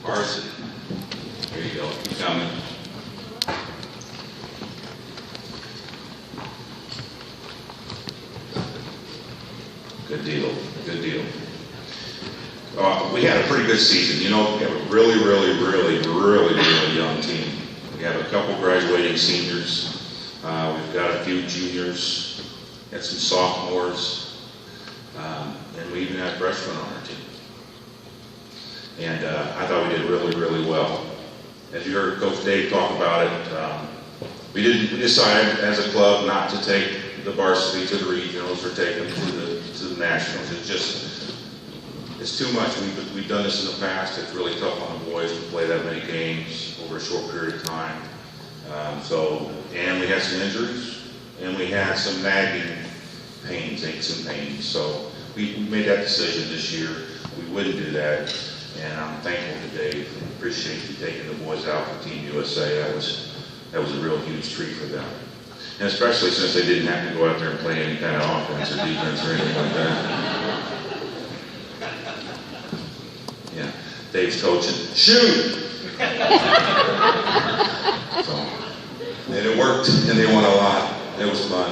Varsity. There you go. Keep coming. Good deal. Good deal. We had a pretty good season. You know, we have a really young team. We have a couple graduating seniors. We've got a few juniors, got some sophomores, and we even had freshmen on our team. And I thought we did really well. As you heard Coach Dave talk about it, we decided as a club not to take the varsity to the regionals or take them to the nationals. It's too much. We've done this in the past. It's really tough on the boys to play that many games over a short period of time. And we had some injuries, and we had some nagging pains, aches and pains. So we made that decision this year. We wouldn't do that, and I'm thankful to Dave. I appreciate you taking the boys out for Team USA. That was a real huge treat for them. And especially since they didn't have to go out there and play any kind of offense or defense or anything like that. Yeah, Dave's coaching. Shoot! And it worked, and they won a lot. It was fun.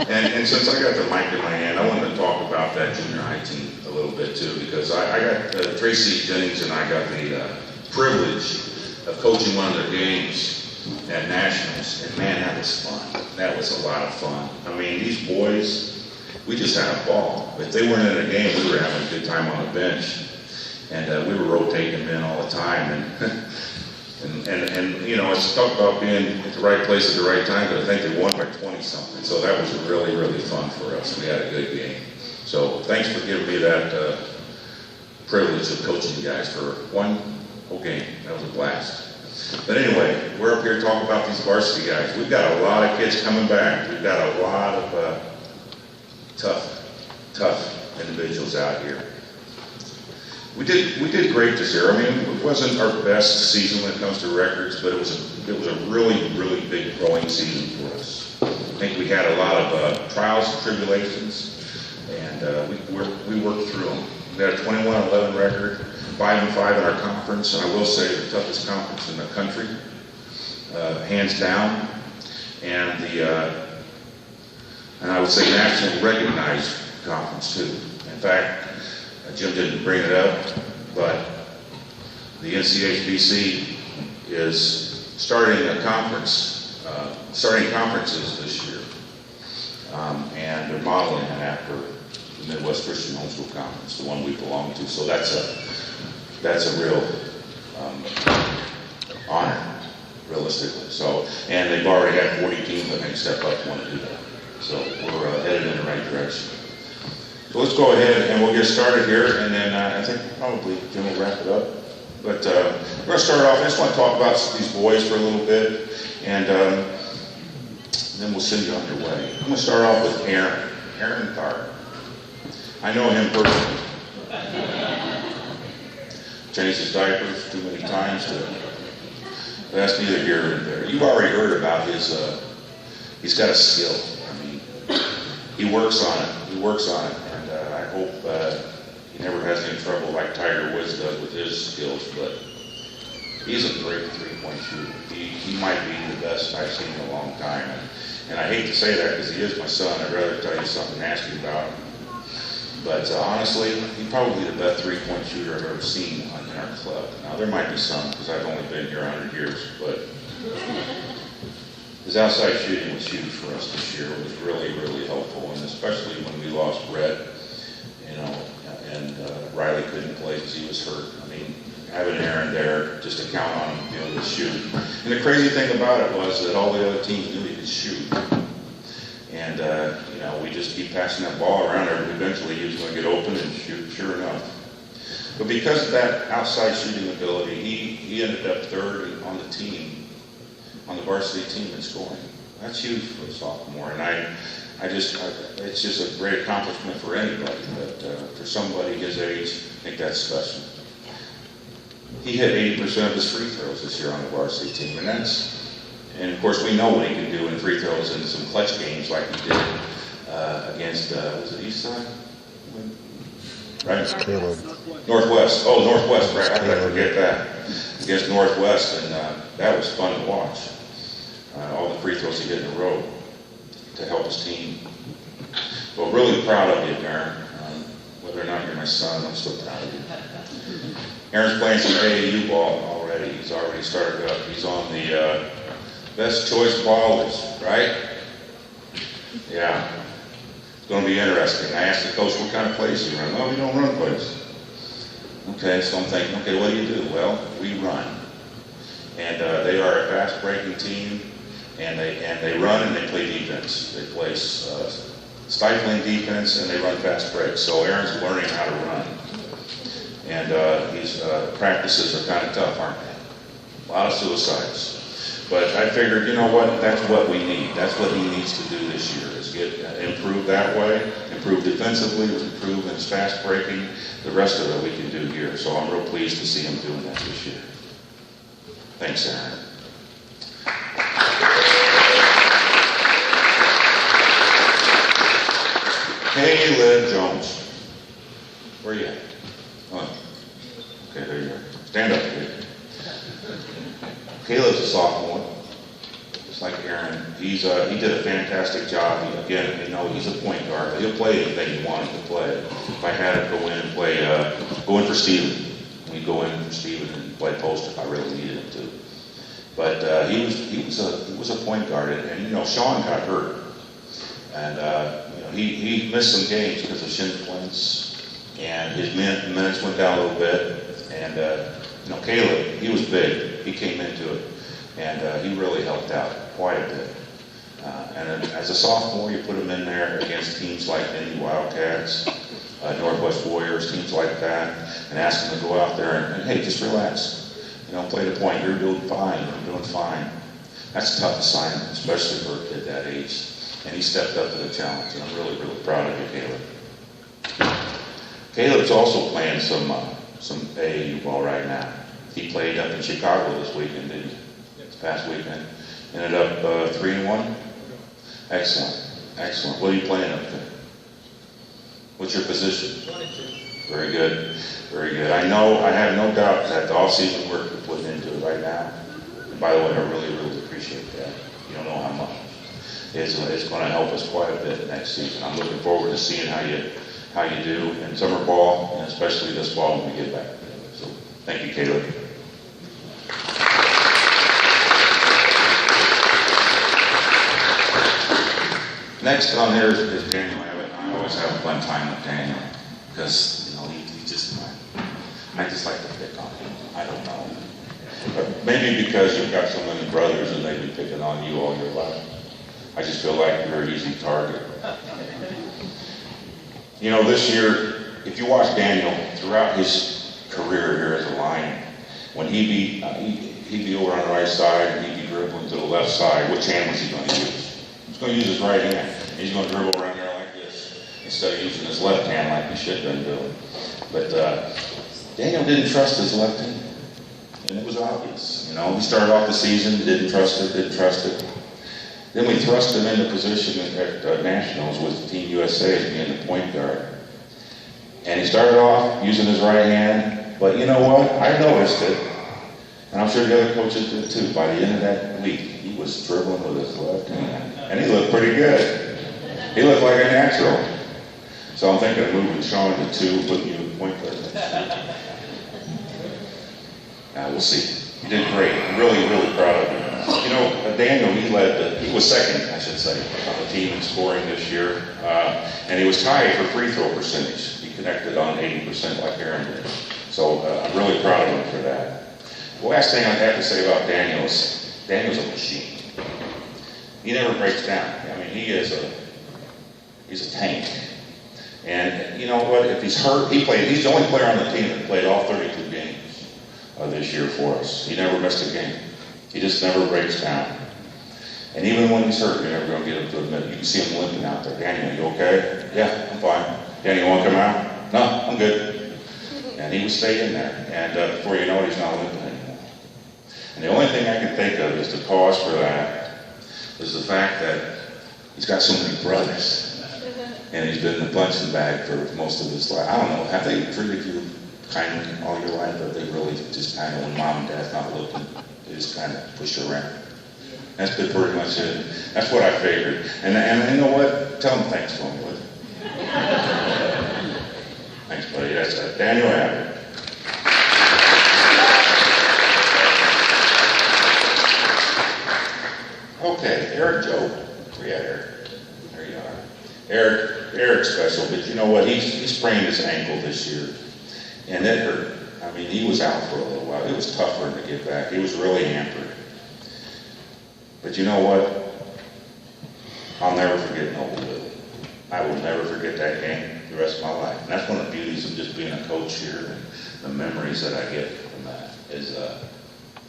And since I got the mic in my hand, I wanted to talk about that junior high team a little bit too, because I got Tracy Jennings and I got the privilege of coaching one of their games at Nationals, and man, that was fun. That was a lot of fun. I mean, these boys, we just had a ball. If they weren't in a game, we were having a good time on the bench, and we were rotating them in all the time. And you know, it's tough about being at the right place at the right time, but I think they won by 20-something. So that was really fun for us. We had a good game. So thanks for giving me that privilege of coaching you guys for one whole game. That was a blast. But anyway, we're up here talking about these varsity guys. We've got a lot of kids coming back. We've got a lot of tough individuals out here. We did great this year. I mean, it wasn't our best season when it comes to records, but it was a really big growing season for us. I think we had a lot of trials and tribulations, and we worked through them. We had a 21-11 record, 5-5 in our conference, and I will say the toughest conference in the country, hands down, and I would say nationally recognized conference too. In fact, Jim didn't bring it up, but the NCHBC is starting a conference, starting conferences this year, and they're modeling it after the Midwest Christian Homeschool Conference, the one we belong to. So that's a real honor, realistically. So, and they've already had 40 teams that may step up and want to do that. So we're headed in the right direction. So let's go ahead and we'll get started here, and then I think probably Jim will wrap it up. But we're going to start off. I just want to talk about these boys for a little bit, and then we'll send you on your way. I'm going to start off with Aaron Tharp. I know him personally. Changed his diapers too many times but that's neither here nor there. You've already heard about his, he's got a skill. I mean, he works on it. And I hope he never has any trouble like Tiger Woods does with his skills, but he's a great three-point shooter. He might be the best I've seen in a long time. And I hate to say that because he is my son. I'd rather tell you something nasty about him. But honestly, he's probably the best three-point shooter I've ever seen in our club. Now, there might be some, because I've only been here 100 years, but his outside shooting was huge for us this year. It was really helpful, and especially when we lost Brett, you know, and Riley couldn't play because he was hurt. I mean, having Aaron there just to count on him to be able to shoot. And the crazy thing about it was that all the other teams knew he could shoot. And, you know, we just keep passing that ball around there, and eventually he was going to get open and shoot, sure enough. But because of that outside shooting ability, he ended up third on the team, on the varsity team in scoring. That's huge for a sophomore, and it's just a great accomplishment for anybody, but for somebody his age, I think that's special. He hit 80% of his free throws this year on the varsity team, and of course we know what he can do in free throws in some clutch games like he did against, was it Eastside? Right? Caleb. Northwest. Oh, Northwest, right. How could I forget that? Against Northwest, and that was fun to watch. All the free throws he hit in a row to help his team. Well, really proud of you, Aaron. Whether or not you're my son, I'm still proud of you. Aaron's playing some AAU ball already. He's already started up. He's on the best choice ball list, right? Yeah. It's going to be interesting. I asked the coach, what kind of plays do you run? Well, we don't run plays. Okay, so I'm thinking, okay, what do you do? Well, we run. And they are a fast-breaking team, and they run and they play defense. They play stifling defense and they run fast breaks. So Aaron's learning how to run. And these practices are kind of tough, aren't they? A lot of suicides. But I figured, you know what, that's what we need. That's what he needs to do this year, is get improve that way, improve defensively, improve in his fast breaking. The rest of it we can do here. So I'm real pleased to see him doing that this year. Thanks, Aaron. Caleb Jones. Where are you at? Oh. Okay, there you are. Stand up, kid. Caleb's a sophomore, just like Aaron. He did a fantastic job. Again, you know, he's a point guard. He'll play anything he wanted to play. If I had him go in and play, go in for Steven, we'd go in for Steven and play post if I really needed him to. But he was a point guard, and you know, Sean got hurt, and you know, he missed some games because of shin splints, and his minutes went down a little bit, and you know, Caleb, he was big. He came into it, and he really helped out quite a bit. And as a sophomore, you put him in there against teams like Indy Wildcats, Northwest Warriors, teams like that, and ask him to go out there and hey, just relax. You know, play the point. You're doing fine. You're doing fine. That's a tough assignment, especially for a kid that age. And he stepped up to the challenge, and I'm really, really proud of you, Caleb. Caleb's also playing some AAU ball right now. He played up in Chicago this weekend, didn't he? This past weekend. Ended up 3-1. Excellent, excellent. What are you playing up there? What's your position? 22. Very good, very good. I have no doubt that the off-season work you're putting into it right now. And by the way, I really, really appreciate that. You don't know how much. It's going to help us quite a bit next season. I'm looking forward to seeing how you do in summer ball, and especially this fall when we get back together. So thank you, Caleb. Next on there is Daniel Abbott. I always have a fun time with Daniel because, you know, he just, I just like to pick on him. I don't know. But maybe because you've got so many brothers and they've been picking on you all your life. I just feel like you're an easy target. You know, this year, if you watch Daniel throughout his career here as a Lion, when he'd be over on the right side and he'd be dribbling to the left side, which hand was he going to use? He's going to use his right hand. He's going to dribble around there like this instead of using his left hand like he should have been doing. But Daniel didn't trust his left hand, and it was obvious. You know, he started off the season, didn't trust it. Then we thrust him into position at Nationals with Team USA as being the point guard. And he started off using his right hand, but you know what? I noticed it, and I'm sure the other coaches did too. By the end of that week, he was dribbling with his left hand, and he looked pretty good. He looked like a natural. So I'm thinking of moving Sean to 2, putting you in point guard. Now we'll see. You did great. I'm really, really proud of you. You know, Daniel, he was second, I should say, on the team in scoring this year, and he was tied for free throw percentage. He connected on 80% like Aaron did. So I'm really proud of him for that. The last thing I have to say about Daniel is Daniel's a machine. He never breaks down. I mean, he's a tank. And you know what? If he's hurt, he's the only player on the team that played all 32 games this year for us. He never missed a game. He just never breaks down. And even when he's hurt, you're never going to get him to admit it. You can see him limping out there. Daniel, you okay? Yeah, I'm fine. Daniel, you want to come out? No, I'm good. And he would stay in there. And before you know it, he's not limping anymore. And the only thing I can think of is the cause for that is the fact that he's got so many brothers. And he's been in the punching bag for most of his life. I don't know, have they treated you kind all your life, or they really just kind of, when mom and dad's not looking, they just kind of push you around? That's been pretty much it. That's what I figured. And you know what? Tell them thanks for me, would you? Thanks, buddy. That's Daniel Abbott. Okay, Eric Joe. Where you at, Eric? There you are. Eric's special, but you know what? He sprained his ankle this year, and it hurt. I mean, he was out for a little while. It was tough for him to get back. He was really hampered. But you know what? I'll never forget Noble Billy. I will never forget that game the rest of my life. And that's one of the beauties of just being a coach here, and the memories that I get from that is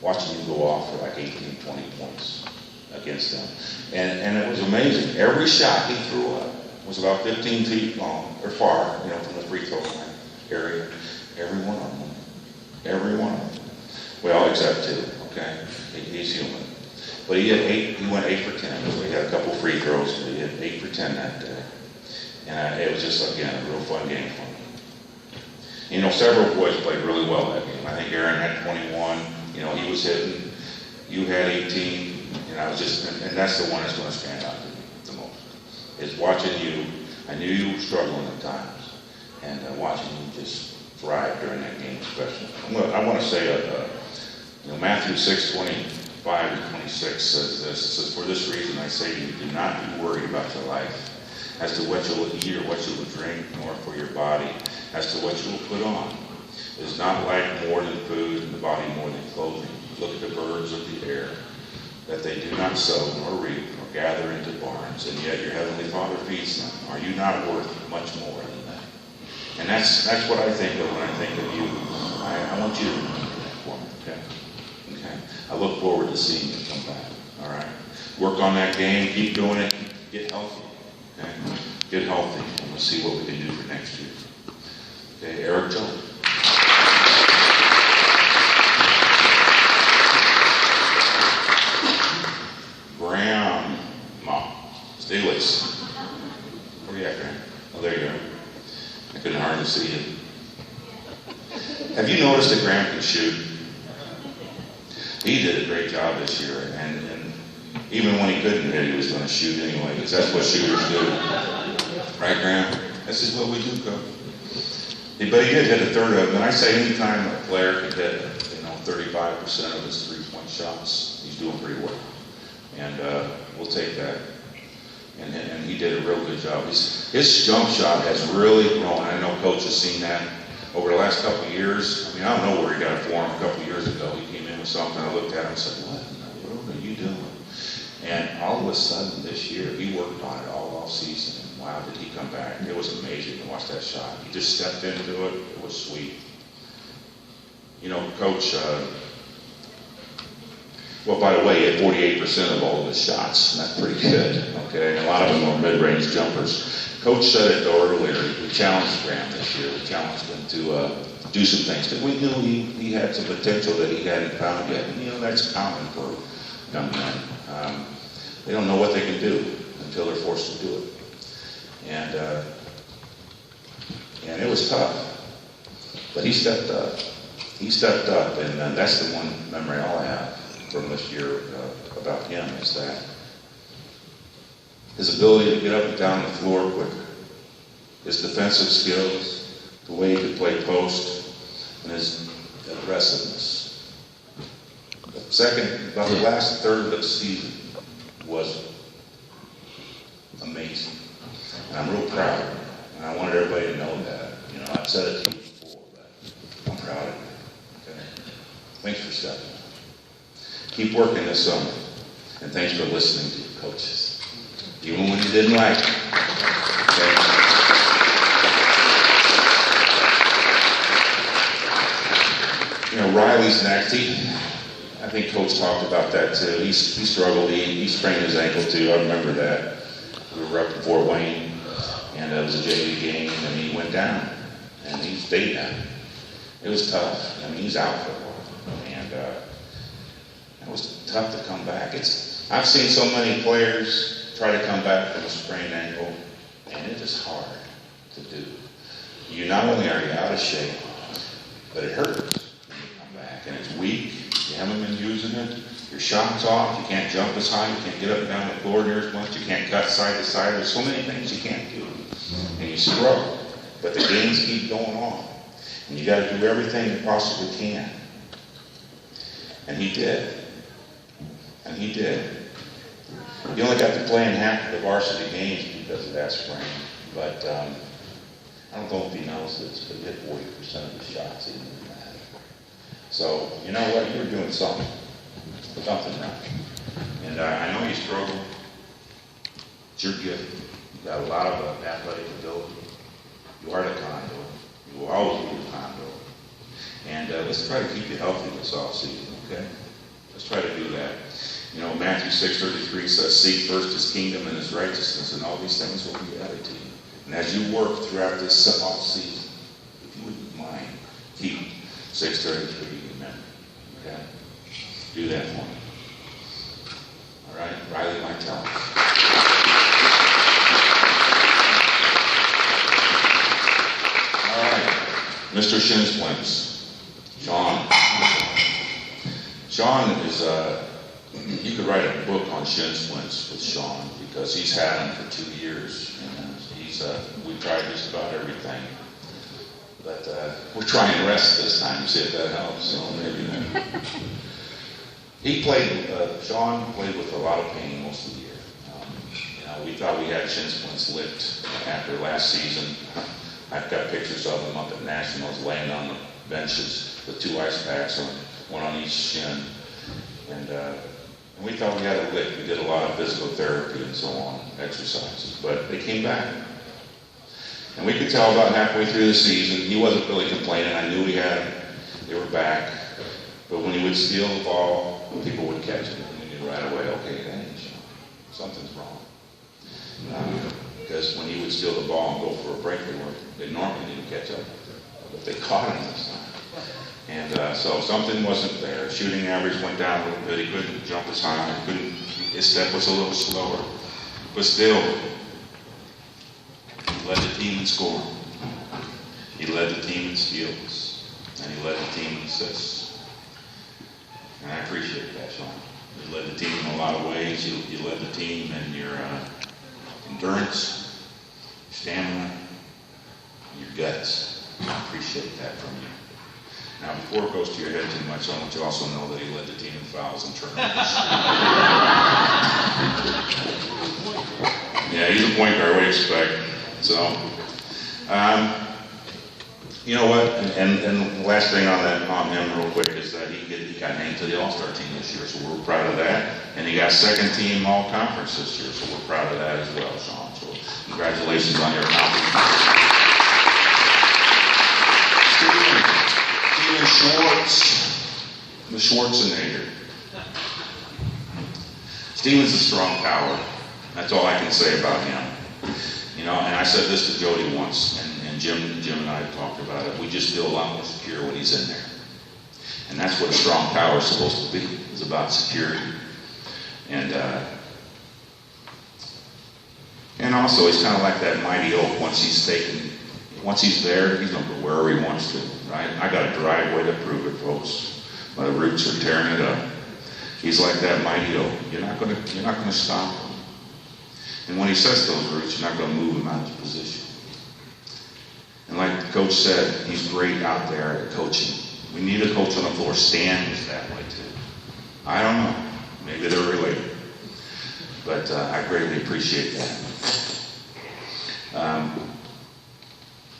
watching you go off for like 18, 20 points against them. And it was amazing. Every shot he threw up was about 15 feet long, or far, you know, from the free throw line area. Every one of them. Every one of them. Well, except two, okay? He's human. But he went 8 for 10. So he had a couple free throws, but he had 8 for 10 that day. And it was just, again, a real fun game for me. You know, several boys played really well that game. I think Aaron had 21. You know, he was hitting. You had 18. And I was just, and that's the one that's going to stand out to me the most. Is watching you. I knew you were struggling at times. And watching you just thrive during that game, especially. I want to say, you know, Matthew 6:25-26 says this. It says, "For this reason I say to you, do not be worried about your life, as to what you will eat or what you will drink, nor for your body, as to what you will put on. Is not life more than food, and the body more than clothing? Look at the birds of the air, that they do not sow, nor reap, nor gather into barns, and yet your heavenly Father feeds them. Are you not worth much more than that?" And that's what I think of when I think of you. I want you to remember that for me, okay? Okay. I look forward to seeing you come back. All right. Work on that game. Keep doing it. Get healthy. Okay. Get healthy, and we'll see what we can do for next year. Okay. Eric Jones. Grandma Stiglitz. Where are you at, Graham? Oh, there you are. I couldn't hardly see you. Have you noticed that Graham can shoot? He did a great job this year, and even when he couldn't hit, he was going to shoot anyway, because that's what shooters do. Right, Graham? This is what we do, Coach. But he did hit a third of them, and I say anytime a player can hit, 35% of his three-point shots, he's doing pretty well. And we'll take that. And he did a real good job. His jump shot has really grown. I know Coach has seen that over the last couple of years. I mean, I don't know where he got it for him a couple of years ago. He came in with something. I looked at him and said, "What in the world are you doing?" And all of a sudden this year, he worked on it all off season. And wow, did he come back. It was amazing to watch that shot. He just stepped into it. It was sweet. You know, Coach, well, by the way, he had 48% of all of his shots. That's pretty good, okay? And a lot of them were mid-range jumpers. Coach said it though earlier. We challenged Graham this year. We challenged him to do some things that we knew he had some potential that he hadn't found yet. And, that's common for young men. They don't know what they can do until they're forced to do it. And it was tough. But he stepped up. He stepped up, and that's the one memory I'll have from this year about him, is that his ability to get up and down the floor quicker, his defensive skills, the way he could play post, and his aggressiveness. About the last third of the season was amazing. And I'm real proud of him. And I wanted everybody to know that. I've said it to you before, but I'm proud of you. Okay? Thanks for stepping up. Keep working this summer. And thanks for listening to your coaches. Even when you didn't like it. Okay? Riley's next. I think Coach talked about that too. He struggled. He sprained his ankle too. I remember that. We were up in Fort Wayne, and it was a JV game, and he went down, and he stayed down. It was tough. I mean, he's out for a while, and it was tough to come back. I've seen so many players try to come back from a sprained ankle, and it is hard to do. Not only are you out of shape, but it hurts when you come back, and it's weak. You haven't been using it. Your shot's off. You can't jump as high. You can't get up and down the floor near as much. You can't cut side to side. There's so many things you can't do, and you struggle. But the games keep going on, and you got to do everything you possibly can. And he did. And he did. He only got to play in half of the varsity games because of that sprain. But I don't know if he knows this, but he hit 40% of his shots even in that. So, you know what? You were doing something right. And I know you struggle. It's your gift. You've got a lot of athletic ability. You are the conduit. You will always be the conduit. And let's try to keep you healthy this offseason, okay? Let's try to do that. You know, Matthew 6:33 says, seek first his kingdom and his righteousness, and all these things will be added to you. And as you work throughout this off season, if you wouldn't mind, keep 6:33 in memory, okay? Do that for me. All right? Riley might tell us. All right. Mr. Shin Splints. Sean. Sean is, you could write a book on shin splints with Sean because he's had them for 2 years. And we've tried just about everything. But we're trying rest this time to see if that helps. So maybe Sean played with a lot of pain most of the year. We thought we had shin splints licked after last season. I've got pictures of him up at Nationals laying on the benches with 2 ice packs, one on each shin. And we thought we had it licked. We did a lot of physical therapy and so on, exercises. But they came back. And we could tell about halfway through the season, he wasn't really complaining. I knew they were back. But when he would steal the ball, people would catch it. And we knew right away, okay, that ain't Sean. Something's wrong. Because when he would steal the ball and go for a breakaway, they normally didn't catch up with it. But they caught him this time. And so something wasn't there. Shooting average went down a little bit. He couldn't jump as high. His step was a little slower. But still, he led the team in scoring. He led the team in steals. And he led the team in assists. And I appreciate that, Sean. You led the team in a lot of ways. You led the team in your endurance, stamina, and your guts. I appreciate that from you. Now, before it goes to your head too much, I want you to also know that he led the team in fouls and turnovers. Yeah, he's a point guard, what do you expect? So, you know what? And the last thing on him real quick is that he got named to the All-Star team this year, so we're proud of that. And he got second team All-Conference this year, so we're proud of that as well, Sean. So congratulations on your accomplishment. Steven Schwartz, the Schwarzenegger. Steven's a strong coward. That's all I can say about him. You know, and I said this to Jody once, and Jim and I talked about it. We just feel a lot more secure when he's in there. And that's what a strong tower is supposed to be. It's about security. And also, he's kind of like that mighty oak. Once he's there, he's going to go wherever he wants to, right? I got a driveway to prove it, folks. My roots are tearing it up. He's like that mighty oak. You're not going to stop him. And when he sets those roots, you're not going to move him out of position. And like the coach said, he's great out there at coaching. We need a coach on the floor. Stan is that way too. I don't know. Maybe they're related. But I greatly appreciate that.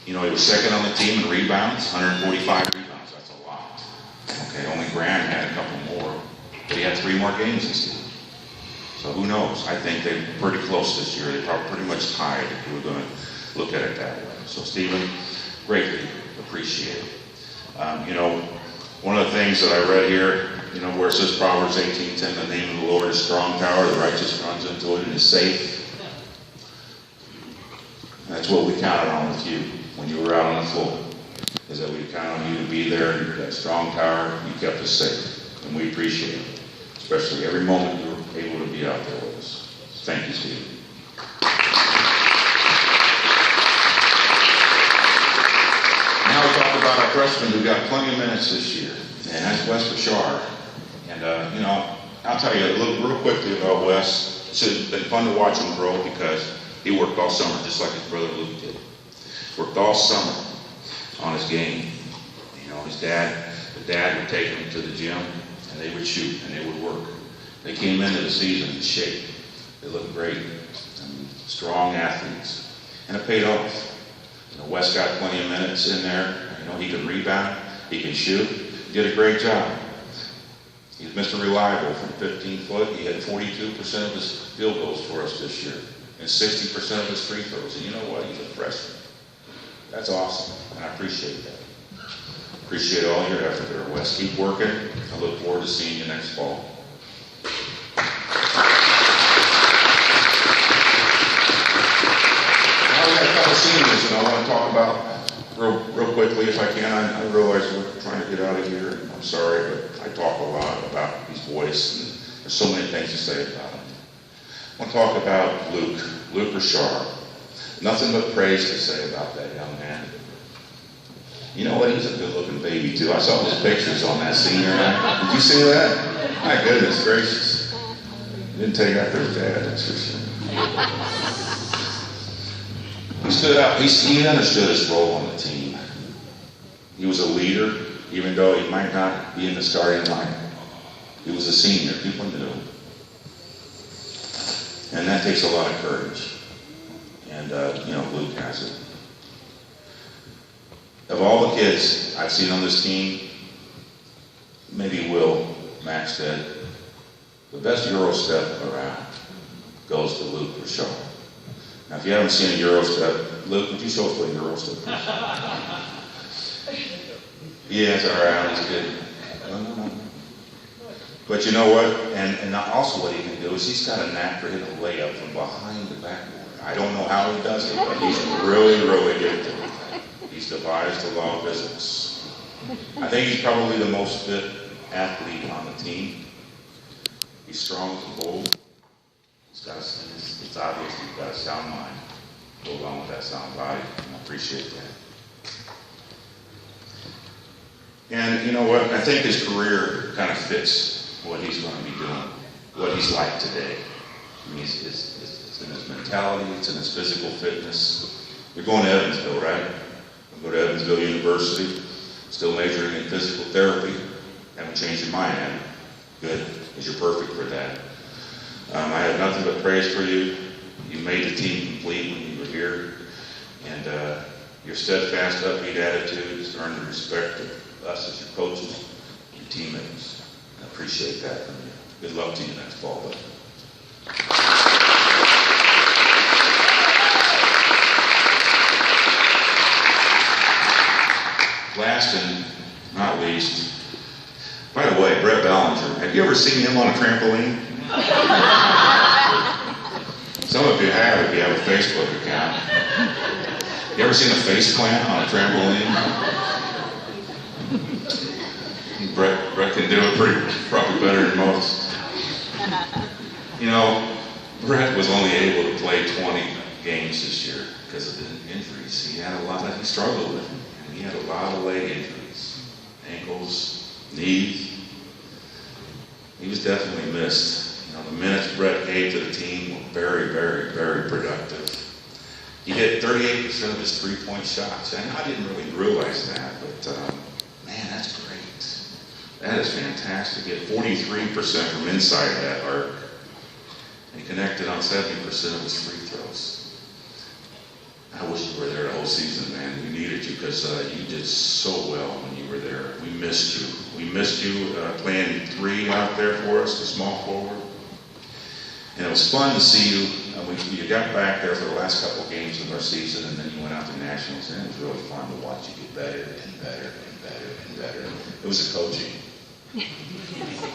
You know, he was second on the team in rebounds, 145 rebounds. That's a lot. Okay, only Graham had a couple more. But he had 3 more games this season. So who knows? I think they're pretty close this year. They're probably pretty much tied if we were going to look at it that way. So Stephen, greatly appreciate it. You know, one of the things that I read here, you know, where it says Proverbs 18:10, the name of the Lord is strong tower, the righteous runs into it and is safe. That's what we counted on with you when you were out on the floor, is that we counted on you to be there, and that strong tower, you kept us safe. And we appreciate it, especially every moment you were able to be out there with us. Thank you, Steve. Now we talk about about a freshman who got plenty of minutes this year, and that's Wes Bashar. And, you know, I'll tell you real quickly about Wes. It's been fun to watch him grow because he worked all summer just like his brother Luke did. Worked all summer on his game. You know, the dad would take him to the gym, and they would shoot, and they would work. They came into the season in shape. They looked great. I mean, strong athletes. And it paid off. You know, Wes got plenty of minutes in there. You know, he can rebound, he can shoot. He did a great job. He's Mr. Reliable from 15 foot. He had 42% of his field goals for us this year, and 60% of his free throws. And you know what? He's a freshman. That's awesome, and I appreciate that. Appreciate all your effort there, Wes. Keep working. I look forward to seeing you next fall. Now we got a couple seniors that I want to talk about real quickly, if I can. I realize we're trying to get out of here. I'm sorry, but I talk a lot about these boys, and there's so many things to say about them. I want to talk about Luke Rashard. Nothing but praise to say about that young man. You know what? He's a good-looking baby, too. I saw his pictures on that senior night. Did you see that? My goodness gracious. Didn't take after his dad, that's for sure. He stood out. He understood his role on the team. He was a leader, even though he might not be in the starting line. He was a senior. People knew him. And that takes a lot of courage. And, you know, Luke has it. Of all the kids I've seen on this team, maybe Will, Max did, the best Euro step around goes to Luke Rashard. Now, if you haven't seen a Euro step, Luke, would you show us what a Euro step is? Yeah, it's all right. He's good. No. But you know what? And also what he can do is he's got a knack for hitting a layup from behind the backboard. I don't know how he does it, but he's really, really gifted. He's devised the law of physics. I think he's probably the most fit athlete on the team. He's strong and bold. It's obvious he's got a sound mind. Go along with that sound body. I appreciate that. And you know what? I think his career kind of fits what he's going to be doing, what he's like today. I mean, it's in his mentality, it's in his physical fitness. You're going to Evansville, right? I go to Evansville University, still majoring in physical therapy. Haven't changed your mind, have you? Good, because you're perfect for that. I have nothing but praise for you. You made the team complete when you were here. And your steadfast, upbeat attitudes earned the respect of us as your coaches, your teammates. I appreciate that from you. Good luck to you next fall, buddy. Last and not least, by the way, Brett Ballinger. Have you ever seen him on a trampoline? Some of you have if you have a Facebook account. You ever seen a face plant on a trampoline? Brett can do it probably better than most. You know, Brett was only able to play 20 games this year because of the injuries. He struggled with them. He had a lot of leg injuries, ankles, knees. He was definitely missed. You know, the minutes Brett gave to the team were very, very, very productive. He hit 38% of his three-point shots. And I didn't really realize that, but man, that's great. That is fantastic. He had 43% from inside that arc. And he connected on 70% of his free throws. I wish you were there the whole season, man. We needed you because you did so well when you were there. We missed you. We missed you playing 3 out there for us, the small forward. And it was fun to see you. You got back there for the last couple of games of our season, and then you went out to nationals, and it was really fun to watch you get better and better and better and better. It was the coaching.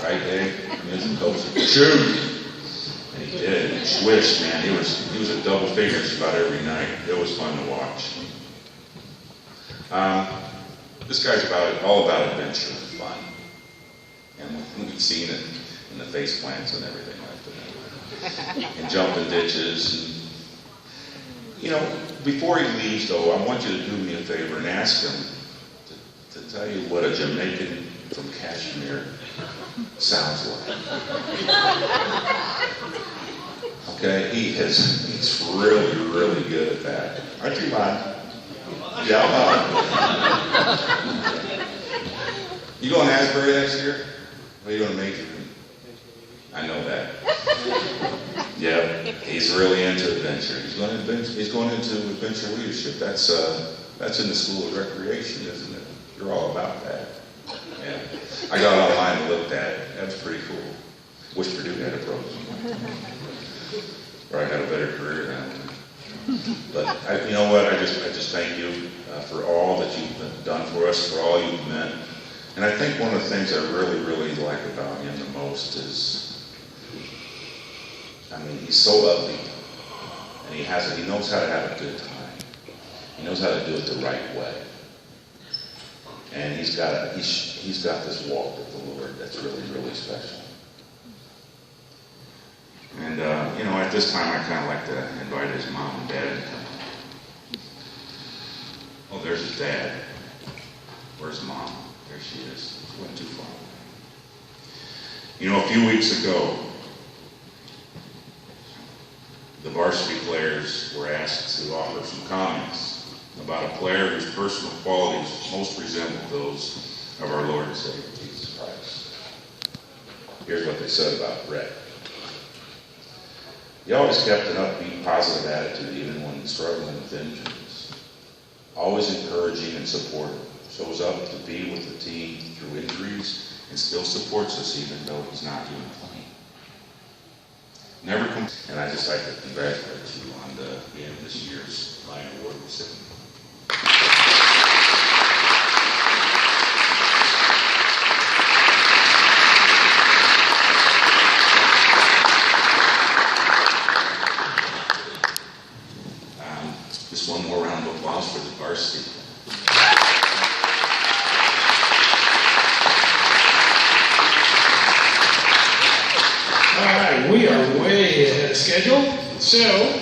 Right, Dave? It was the coaching. True. And he did. He swished, man. He was at double figures about every night. It was fun to watch. This guy's all about adventure and fun. And we've seen it in the face plants and everything like that. And jumping ditches. And, you know, before he leaves, though, I want you to do me a favor and ask him tell you what a Jamaican from Kashmir sounds like. Okay, he's really, really good at that. Aren't you, Mom? Yeah, You going to Asbury next year? Or are you going to major in? I know that. Yeah, he's really into adventure. He's going into adventure leadership. That's in the School of Recreation, isn't it? You're all about that. Yeah. I got online and looked at it. That was pretty cool. Wish Purdue had a program. Or I had a better career than But you know what? I just thank you for all that you've done for us, for all you've meant. And I think one of the things I really, really like about him the most is, I mean, he's so upbeat, and he knows how to have a good time. He knows how to do it the right way. And he's got this walk with the Lord that's really, really special. And, you know, at this time, I kind of like to invite his mom and dad to come. Oh, there's his dad. Where's Mom? There she is. She went too far. You know, a few weeks ago, the varsity players were asked to offer some comments about a player whose personal qualities most resembled those of our Lord and Savior, Jesus Christ. Here's what they said about Brett. He always kept an upbeat, positive attitude even when struggling with injuries. Always encouraging and supportive. Shows up to be with the team through injuries and still supports us even though he's not doing playing. And I just like to congratulate you on being this year's Lion Award recipient. Just one more round of applause for the varsity. All right, we are way ahead of schedule. So